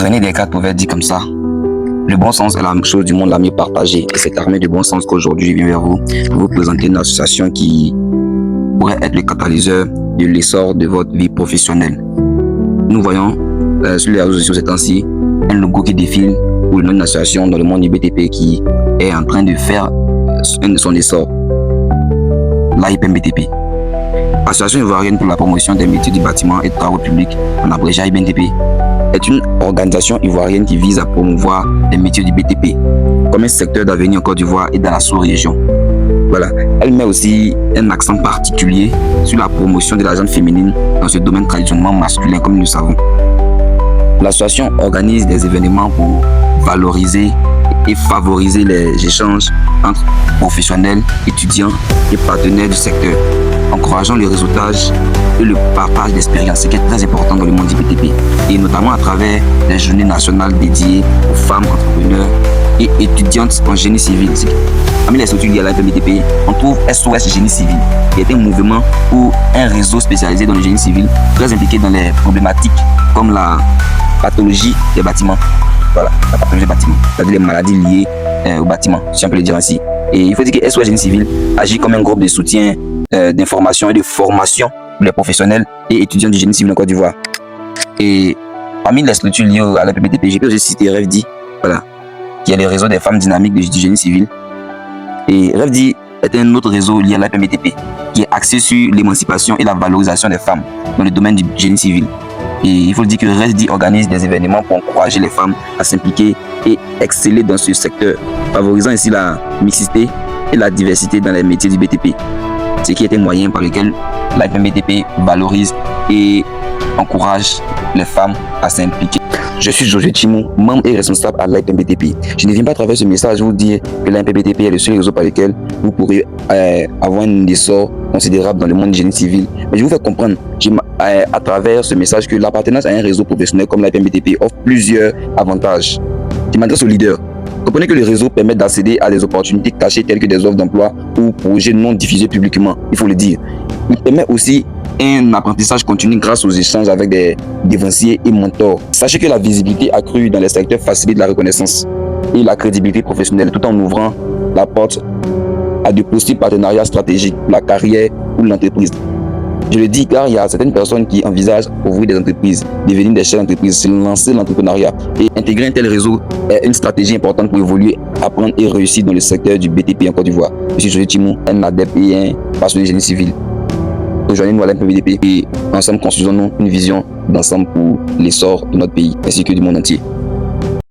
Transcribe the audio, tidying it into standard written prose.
René Descartes pouvait dire comme ça: le bon sens est la chose du monde la mieux partagée. Et c'est armé du bon sens qu'aujourd'hui je viens vers vous pour vous présenter une association qui pourrait être le catalyseur de l'essor de votre vie professionnelle. Nous voyons sur les réseaux sociaux ces temps-ci un logo qui défile ou une association dans le monde du BTP qui est en train de faire son essor, l'AIPM-BTP. Association ivoirienne pour la promotion des métiers du bâtiment et des travaux publics, en abrégé AIBTP, est une organisation ivoirienne qui vise à promouvoir les métiers du BTP comme un secteur d'avenir en Côte d'Ivoire et dans la sous-région. Voilà. Elle met aussi un accent particulier sur la promotion de la gente féminine dans ce domaine traditionnellement masculin, comme nous le savons. L'association organise des événements pour valoriser et favoriser les échanges entre professionnels, étudiants et partenaires du secteur, encourageant le réseautage et le partage d'expériences, ce qui est très important dans le monde du BTP, et notamment à travers les journées nationales dédiées aux femmes entrepreneurs et étudiantes en génie civil. Parmi les structures liées à l'AIPM-BTP, on trouve SOS Génie Civil, qui est un mouvement ou un réseau spécialisé dans le génie civil, très impliqué dans les problématiques comme la pathologie des bâtiments. Voilà, la pathologie des bâtiments, c'est-à-dire les maladies liées au bâtiment, si on peut le dire ainsi. Et il faut dire que SOS Génie Civil agit comme un groupe de soutien, d'information et de formation pour les professionnels et étudiants du génie civil en Côte d'Ivoire. Et parmi les structures liées à la PPTP, j'ai pu aussi citer REFDI, voilà, qui est le réseau des femmes dynamiques du génie civil. Et REFDI est un autre réseau lié à la PMBTP qui est axé sur l'émancipation et la valorisation des femmes dans le domaine du génie civil. Et il faut dire que REFDI organise des événements pour encourager les femmes à s'impliquer et exceller dans ce secteur, favorisant ainsi la mixité et la diversité dans les métiers du BTP, ce qui est un moyen par lequel la PMBTP valorise et encourage les femmes à s'impliquer. Je suis Josué Chimou, membre et responsable à l'AIPM-BTP. Je ne viens pas à travers ce message vous dire que l'AIPM-BTP est le seul réseau par lequel vous pourrez avoir un essor considérable dans le monde du génie civil. Mais je vous fais comprendre à travers ce message que l'appartenance à un réseau professionnel comme l'AIPM-BTP offre plusieurs avantages. Je m'adresse aux leaders. Comprenez que le réseau permet d'accéder à des opportunités cachées telles que des offres d'emploi ou projets non diffusés publiquement, il faut le dire. Il permet aussi un apprentissage continu grâce aux échanges avec des dévanciers et mentors. Sachez que la visibilité accrue dans les secteurs facilite la reconnaissance et la crédibilité professionnelle tout en ouvrant la porte à de possibles partenariats stratégiques pour la carrière ou l'entreprise. Je le dis car il y a certaines personnes qui envisagent ouvrir des entreprises, devenir des chefs d'entreprise, se lancer dans l'entrepreneuriat et intégrer un tel réseau est une stratégie importante pour évoluer, apprendre et réussir dans le secteur du BTP en Côte d'Ivoire. Je suis Josué Chimou, un adepte et un passionné de génie civil. Rejoignez-nous à l'AIPM-BTP et ensemble construisons-nous une vision d'ensemble pour l'essor de notre pays ainsi que du monde entier.